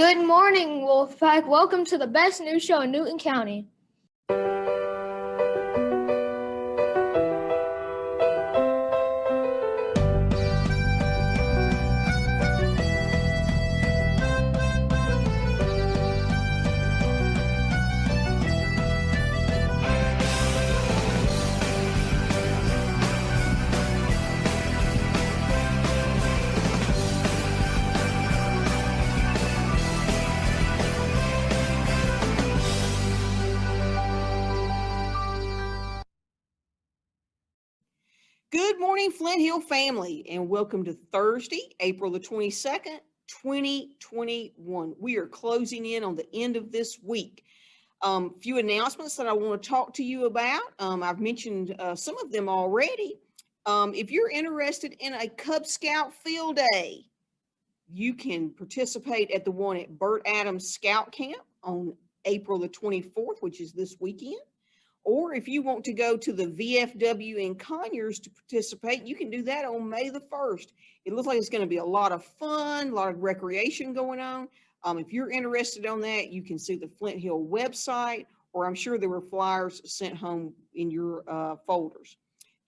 Good morning, Wolfpack. Welcome to the best news show in Newton County. Good morning, Flint Hill family, and welcome to Thursday, April the 22nd, 2021. We are closing in on the end of this week. Few announcements that I want to talk to you about. I've mentioned some of them already. If you're interested in a Cub Scout field day, you can participate at the one at Burt Adams Scout Camp on April the 24th, which is this weekend. Or if you want to go to the VFW in Conyers to participate, you can do that on May the 1st. It looks like it's going to be a lot of fun, a lot of recreation going on. If you're interested on that, you can see the Flint Hill website, or I'm sure there were flyers sent home in your folders.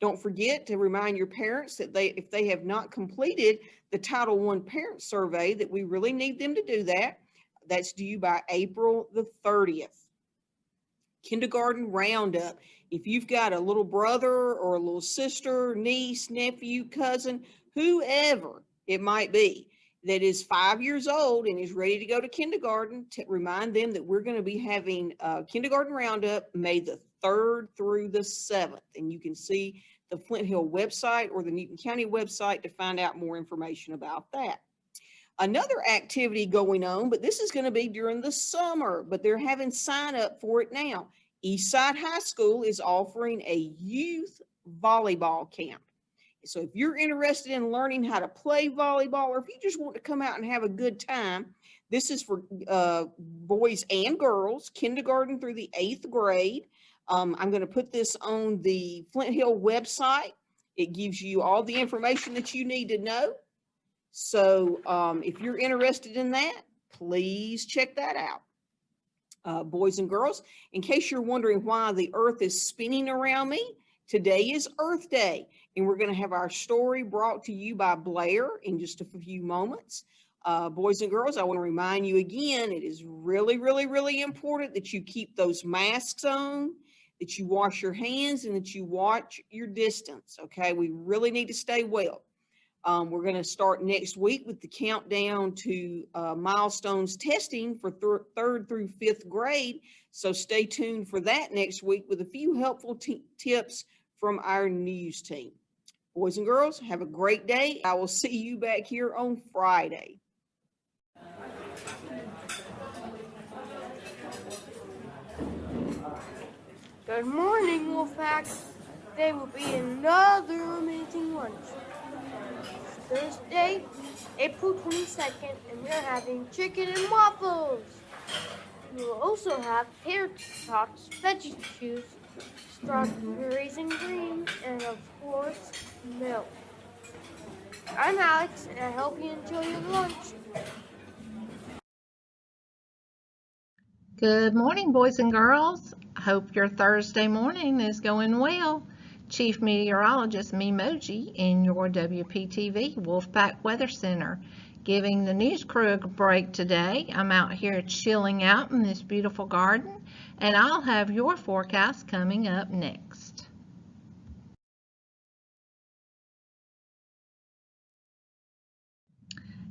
Don't forget to remind your parents that if they have not completed the Title I parent survey, that we really need them to do that. That's due by April the 30th. Kindergarten roundup. If you've got a little brother or a little sister, niece, nephew, cousin, whoever it might be that is 5 years old and is ready to go to kindergarten, to remind them that we're going to be having a kindergarten roundup May the 3rd through the 7th. And you can see the Flint Hill website or the Newton County website to find out more information about that. Another activity going on, but this is going to be during the summer, but they're having sign up for it now. Eastside High School is offering a youth volleyball camp. So if you're interested in learning how to play volleyball, or if you just want to come out and have a good time, this is for boys and girls, kindergarten through the 8th grade. I'm going to put this on the Flint Hill website. It gives you all the information that you need to know. So if you're interested in that, please check that out. Boys and girls, in case you're wondering why the earth is spinning around me, today is Earth Day, and we're going to have our story brought to you by Blair in just a few moments. Boys and girls, I want to remind you again, it is really, really, really important that you keep those masks on, that you wash your hands, and that you watch your distance, okay? We really need to stay well. We're going to start next week with the countdown to milestones testing for 3rd through 5th grade. So stay tuned for that next week with a few helpful tips from our news team. Boys and girls, have a great day. I will see you back here on Friday. Good morning, Wolfpack. Today will be another amazing lunch. Thursday, April 22nd, and we're having chicken and waffles. We will also have tater tots, veggie stews, strawberries and greens, and of course, milk. I'm Alex, and I hope you enjoy your lunch. Good morning, boys and girls. I hope your Thursday morning is going well. Chief Meteorologist Memoji in your WPTV Wolfpack Weather Center, giving the news crew a break today. I'm out here chilling out in this beautiful garden, and I'll have your forecast coming up next.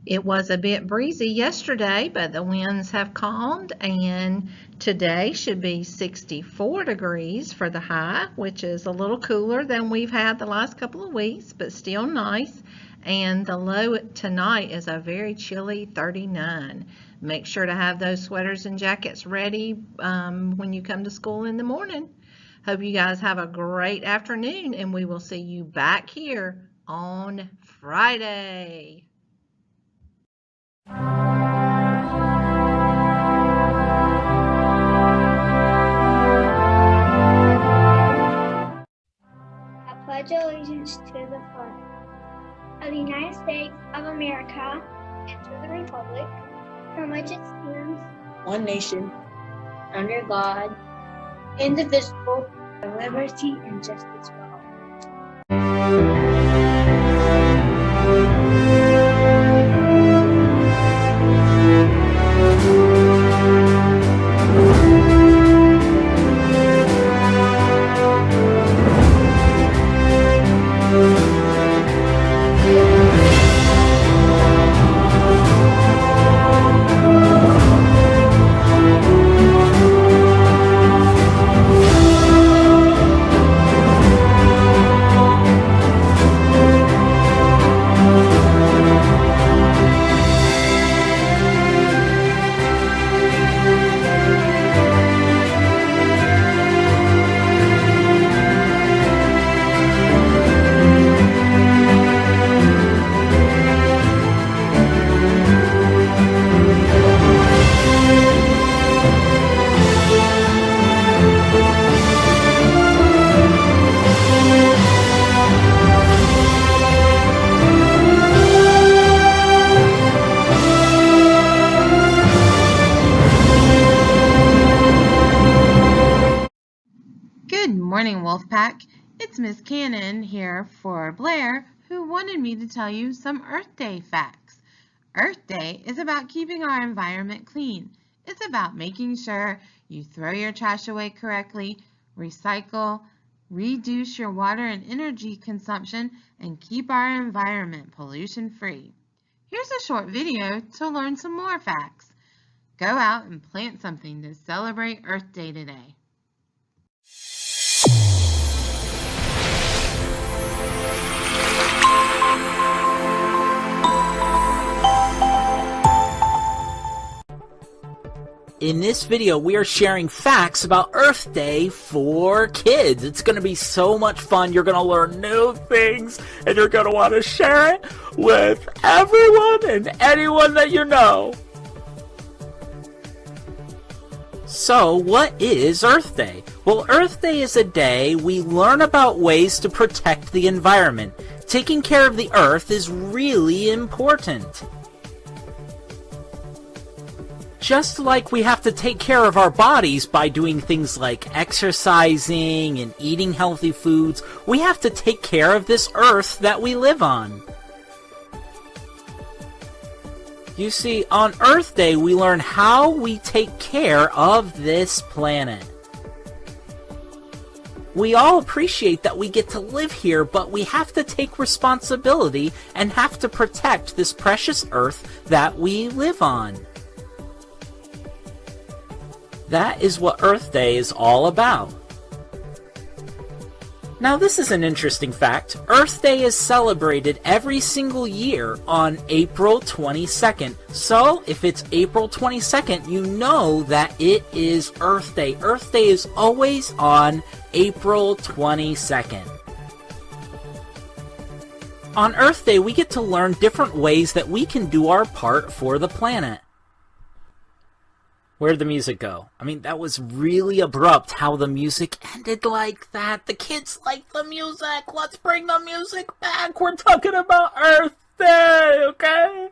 It was a bit breezy yesterday, but the winds have calmed, and today should be 64 degrees for the high, which is a little cooler than we've had the last couple of weeks, but still nice. And the low tonight is a very chilly 39. Make sure to have those sweaters and jackets ready when you come to school in the morning. Hope you guys have a great afternoon, and we will see you back here on Friday. I pledge allegiance to the flag of the United States of America and to the republic for which for it stands, one nation, under God, indivisible, with liberty and justice for all. Good morning, Wolfpack. It's Miss Cannon here for Blair, who wanted me to tell you some Earth Day facts. Earth Day is about keeping our environment clean. It's about making sure you throw your trash away correctly, recycle, reduce your water and energy consumption, and keep our environment pollution-free. Here's a short video to learn some more facts. Go out and plant something to celebrate Earth Day today. In this video, we are sharing facts about Earth Day for kids. It's going to be so much fun. You're going to learn new things, and you're going to want to share it with everyone and anyone that you know. So, what is Earth Day? Well, Earth Day is a day we learn about ways to protect the environment. Taking care of the Earth is really important. Just like we have to take care of our bodies by doing things like exercising and eating healthy foods, we have to take care of this Earth that we live on. You see, on Earth Day, we learn how we take care of this planet. We all appreciate that we get to live here, but we have to take responsibility and have to protect this precious Earth that we live on. That is what Earth Day is all about. Now, this is an interesting fact. Earth Day is celebrated every single year on April 22nd. So, if it's April 22nd, you know that it is Earth Day. Earth Day is always on April 22nd. On Earth Day, we get to learn different ways that we can do our part for the planet. Where'd the music go? I mean, that was really abrupt how the music ended like that. The kids like the music. Let's bring the music back. We're talking about Earth Day, okay?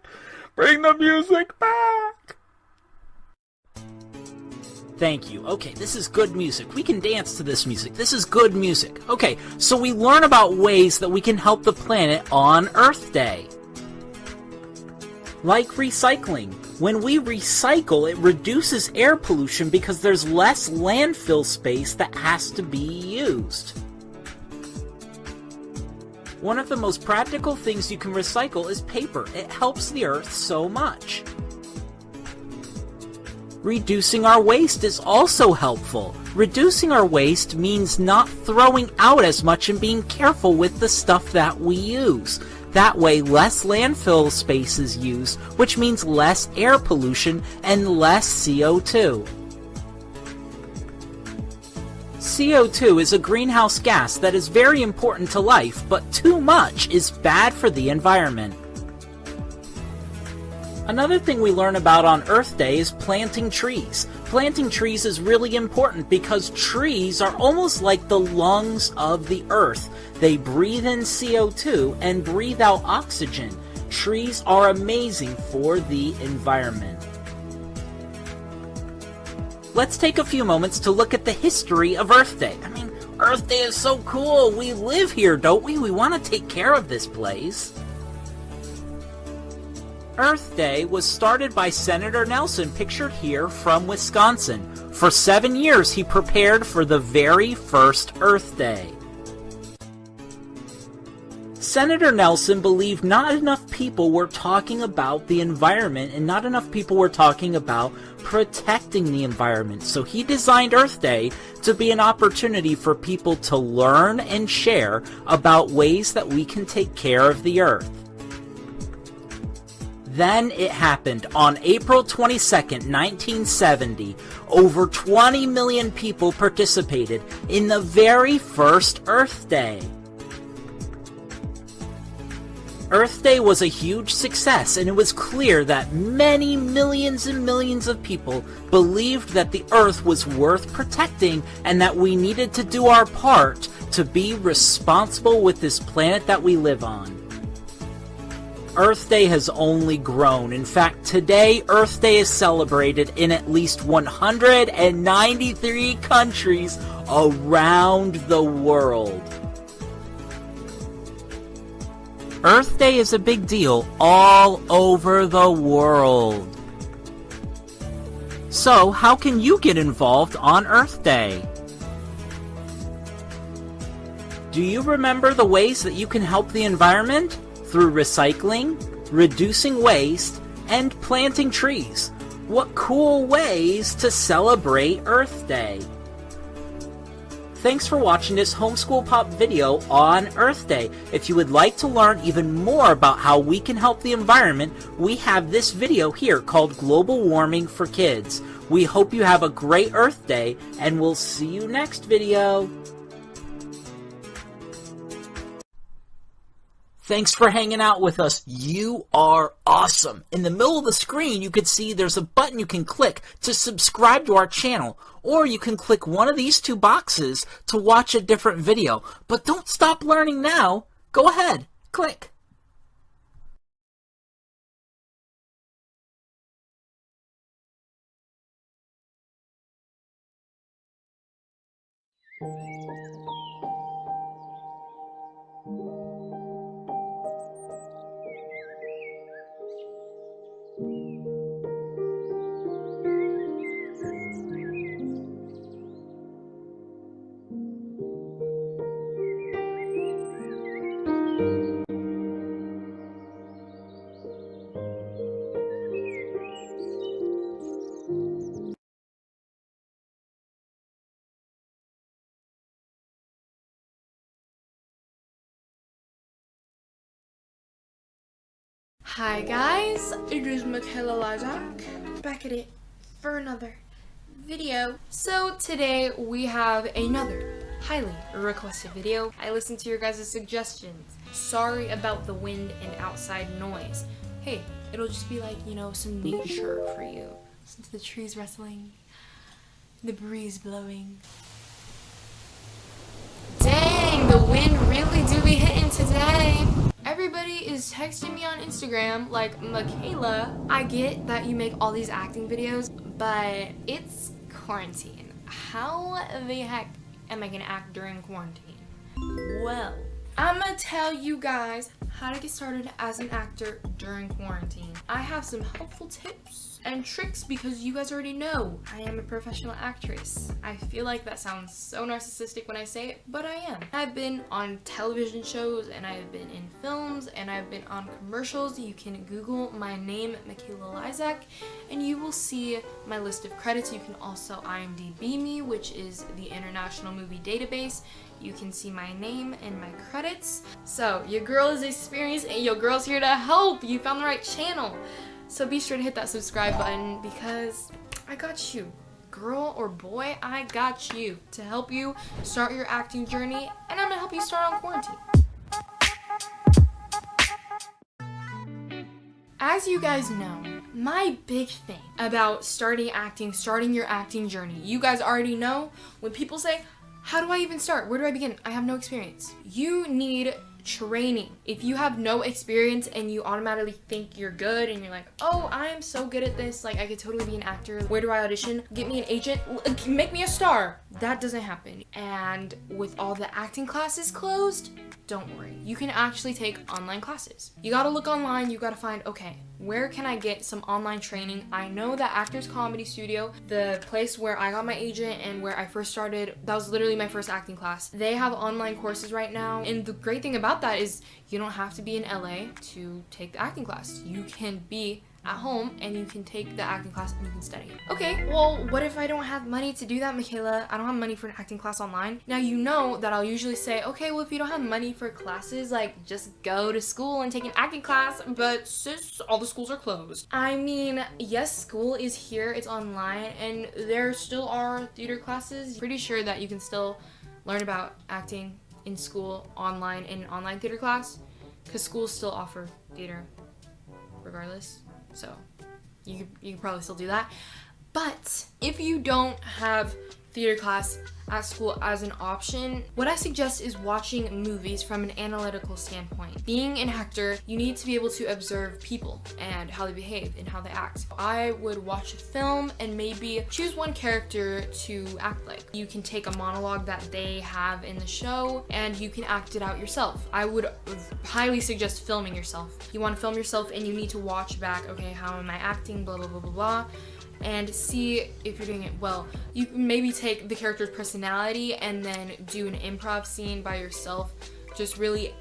Bring the music back. Thank you. Okay, this is good music. We can dance to this music. This is good music. Okay, so we learn about ways that we can help the planet on Earth Day. Like recycling. When we recycle, it reduces air pollution because there's less landfill space that has to be used. One of the most practical things you can recycle is paper. It helps the Earth so much. Reducing our waste is also helpful. Reducing our waste means not throwing out as much and being careful with the stuff that we use. That way, less landfill space is used, which means less air pollution and less CO2. CO2 is a greenhouse gas that is very important to life, but too much is bad for the environment. Another thing we learn about on Earth Day is planting trees. Planting trees is really important because trees are almost like the lungs of the Earth. They breathe in CO2 and breathe out oxygen. Trees are amazing for the environment. let's take a few moments to look at the history of Earth Day. I mean, Earth Day is so cool. We live here, don't we? We want to take care of this place. Earth Day was started by Senator Nelson, pictured here, from Wisconsin. For 7 years, he prepared for the very first Earth Day. Senator Nelson believed not enough people were talking about the environment and not enough people were talking about protecting the environment. So he designed Earth Day to be an opportunity for people to learn and share about ways that we can take care of the Earth. Then it happened. On April 22nd, 1970, over 20 million people participated in the very first Earth Day. Earth Day was a huge success, and it was clear that many millions and millions of people believed that the Earth was worth protecting and that we needed to do our part to be responsible with this planet that we live on. Earth Day has only grown. In fact, today, Earth Day is celebrated in at least 193 countries around the world. Earth Day is a big deal all over the world. So, how can you get involved on Earth Day? Do you remember the ways that you can help the environment? Through recycling, reducing waste, and planting trees. What cool ways to celebrate Earth Day! Thanks for watching this Homeschool Pop video on Earth Day. If you would like to learn even more about how we can help the environment, we have this video here called Global Warming for Kids. We hope you have a great Earth Day, and we'll see you next video. Thanks for hanging out with us. You are awesome. In the middle of the screen, you can see there's a button you can click to subscribe to our channel, or you can click one of these two boxes to watch a different video. But don't stop learning now. Go ahead, click. Hi guys, it is Michaela Lizak, back at it for another video. So today we have another highly requested video. I listened to your guys' suggestions. Sorry about the wind and outside noise. Hey, it'll just be like, you know, some nature for you. Listen to the trees rustling, the breeze blowing. Dang, the wind really do be hitting today. Everybody is texting me on Instagram like, Michaela, I get that you make all these acting videos, but it's quarantine. How the heck am I gonna act during quarantine? Well, I'm gonna tell you guys how to get started as an actor during quarantine. I have some helpful tips and tricks because you guys already know I am a professional actress. I feel like that sounds so narcissistic when I say it, but I am. I've been on television shows and I've been in films and I've been on commercials. You can Google my name, Michaela Lizak, and you will see my list of credits. You can also IMDb me, which is the International Movie Database. You can see my name and my credits. So your girl is experienced and your girl's here to help. You found the right channel. So be sure to hit that subscribe button because I got you. Girl or boy, I got you to help you start your acting journey, and I'm gonna help you start on quarantine. As you guys know, my big thing about starting your acting journey, you guys already know when people say, how do I even start? Where do I begin? I have no experience. You need training. If you have no experience and you automatically think you're good and you're like, oh, I am so good at this, like I could totally be an actor, where do I audition? Get me an agent, make me a star. That doesn't happen. And with all the acting classes closed, don't worry, you can actually take online classes. You gotta look online, you gotta find, okay, where can I get some online training? I know that Actors Comedy Studio, the place where I got my agent and where I first started, that was literally my first acting class. They have online courses right now, and the great thing about that is you don't have to be in LA to take the acting class. You can be at home and you can take the acting class and you can study. Okay, well, what if I don't have money to do that, Michaela? I don't have money for an acting class online. Now, you know that I'll usually say, okay, well, if you don't have money for classes, like, just go to school and take an acting class, but sis, all the schools are closed. I mean, yes, school is here, it's online, and there still are theater classes. Pretty sure that you can still learn about acting in school online in an online theater class, because schools still offer theater regardless. So you could probably still do that. But if you don't have theater class at school as an option, what I suggest is watching movies from an analytical standpoint. Being an actor, you need to be able to observe people and how they behave and how they act. I would watch a film and maybe choose one character to act like. You can take a monologue that they have in the show and you can act it out yourself. I would highly suggest filming yourself. You want to film yourself and you need to watch back, okay, how am I acting, blah, blah, blah, blah, blah, and see if you're doing it well. You can maybe take the character's personality and then do an improv scene by yourself, just really,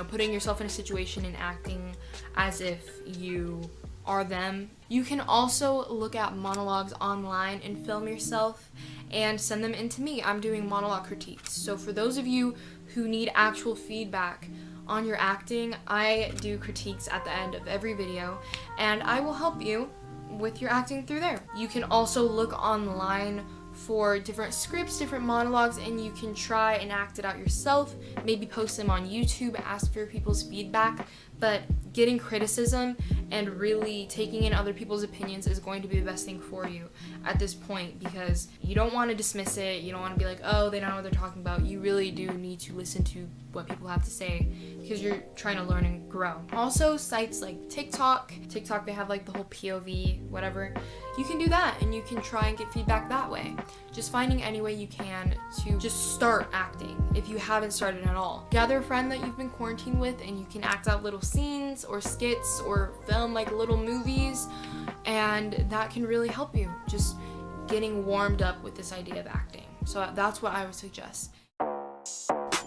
putting yourself in a situation and acting as if you are them. You can also look at monologues online and film yourself and send them in to me. I'm doing monologue critiques. So for those of you who need actual feedback on your acting, I do critiques at the end of every video, and I will help you with your acting through there. You can also look online for different scripts, different monologues, and you can try and act it out yourself. Maybe post them on YouTube, ask for people's feedback. But getting criticism and really taking in other people's opinions is going to be the best thing for you at this point, because you don't want to dismiss it. You don't want to be like, oh, they don't know what they're talking about. You really do need to listen to what people have to say because you're trying to learn and grow. Also, sites like TikTok, they have like the whole POV, whatever. You can do that and you can try and get feedback that way. Just finding any way you can to just start acting if you haven't started at all. Gather a friend that you've been quarantined with and you can act out little scenes or skits or film like little movies, and that can really help you just getting warmed up with this idea of acting. So that's what I would suggest.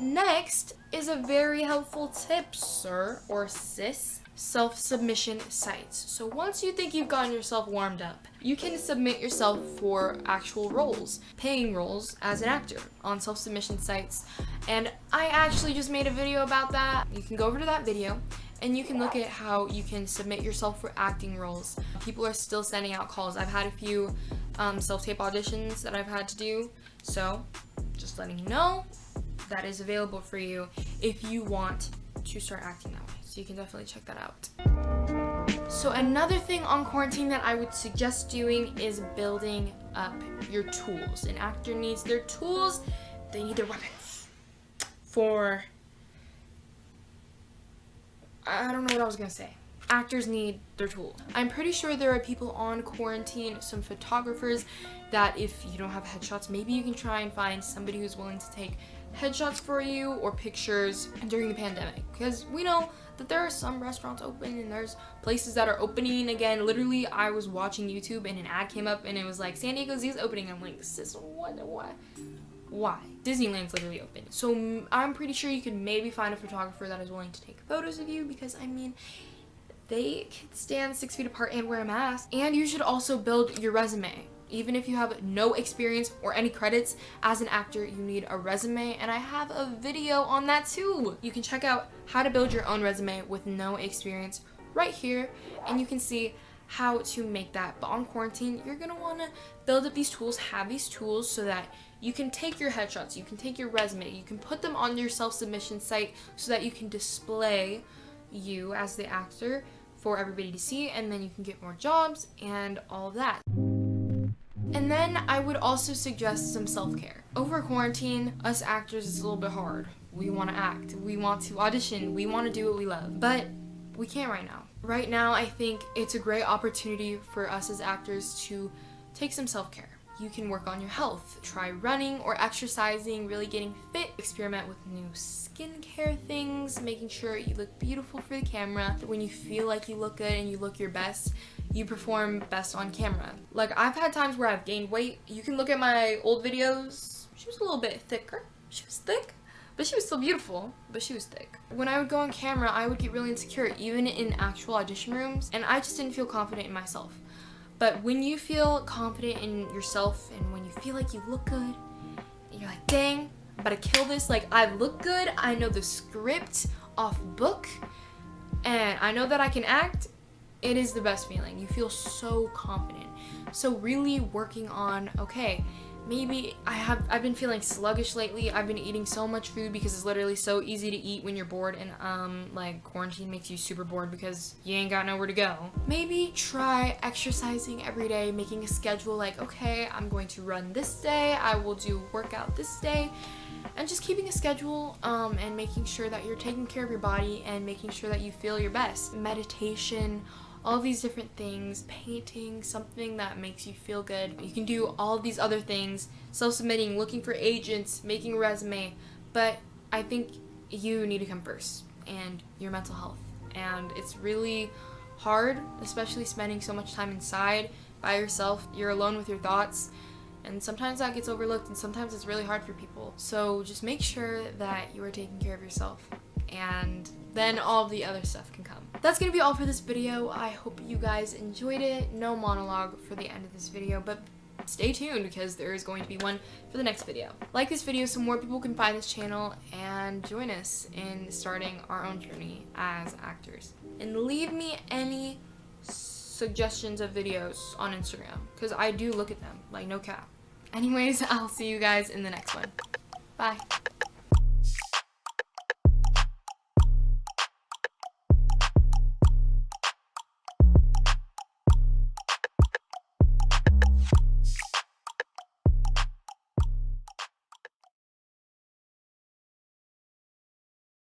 Next is a very helpful tip, sir or sis. Self-submission sites. So once you think you've gotten yourself warmed up, you can submit yourself for actual roles, paying roles as an actor on self-submission sites. And I actually just made a video about that. You can go over to that video and you can look at how you can submit yourself for acting roles. People are still sending out calls. I've had a few self-tape auditions that I've had to do. So just letting you know that is available for you if you want to start acting that way. So you can definitely check that out. So another thing on quarantine that I would suggest doing is building up your tools. An actor needs their tools, they need their weapons. I don't know what I was gonna say. Actors need their tools. I'm pretty sure there are people on quarantine, some photographers, that if you don't have headshots, maybe you can try and find somebody who's willing to take headshots for you or pictures during the pandemic, because we know that there are some restaurants open and there's places that are opening again. Literally, I was watching YouTube and an ad came up and it was like, San Diego Zoo is opening. I'm like, sis, what? Why? Disneyland's literally open. So I'm pretty sure you could maybe find a photographer that is willing to take photos of you, because I mean, they can stand 6 feet apart and wear a mask. And you should also build your resume. Even if you have no experience or any credits as an actor, you need a resume, and I have a video on that too. You can check out how to build your own resume with no experience right here, and you can see how to make that. But on quarantine, you're gonna wanna build up these tools, have these tools so that you can take your headshots, you can take your resume, you can put them on your self-submission site so that you can display you as the actor for everybody to see, and then you can get more jobs and all of that. And then I would also suggest some self-care. Over quarantine, us actors, it's a little bit hard. we want to act, we want to audition, we want to do what we love, but we can't right now. Right now, I think it's a great opportunity for us as actors to take some self-care. You can work on your health, try running or exercising, really getting fit, experiment with new skincare things, making sure you look beautiful for the camera. When you feel like you look good and you look your best, you perform best on camera. Like, I've had times where I've gained weight. You can look at my old videos. She was a little bit thicker. She was thick, but she was still beautiful, but she was thick. When I would go on camera, I would get really insecure, even in actual audition rooms, and I just didn't feel confident in myself. But when you feel confident in yourself and when you feel like you look good, and you're like, dang, I'm about to kill this. Like, I look good, I know the script off book, and I know that I can act. It is the best feeling. You feel so confident. So really working on, okay, maybe I've been feeling sluggish lately. I've been eating so much food because it's literally so easy to eat when you're bored, and like quarantine makes you super bored because you ain't got nowhere to go. Maybe try exercising every day, making a schedule like, okay, I'm going to run this day, I will do workout this day, and just keeping a schedule and making sure that you're taking care of your body and making sure that you feel your best. Meditation, all these different things, painting, something that makes you feel good. You can do all of these other things, self-submitting, looking for agents, making a resume, but I think you need to come first, and your mental health. And it's really hard, especially spending so much time inside by yourself. You're alone with your thoughts, and sometimes that gets overlooked, and sometimes it's really hard for people. So just make sure that you are taking care of yourself, and then all of the other stuff can come. That's gonna be all for this video. I hope you guys enjoyed it. No monologue for the end of this video, but stay tuned because there is going to be one for the next video. Like this video so more people can find this channel and join us in starting our own journey as actors. And leave me any suggestions of videos on Instagram because I do look at them, like no cap. Anyways, I'll see you guys in the next one. Bye.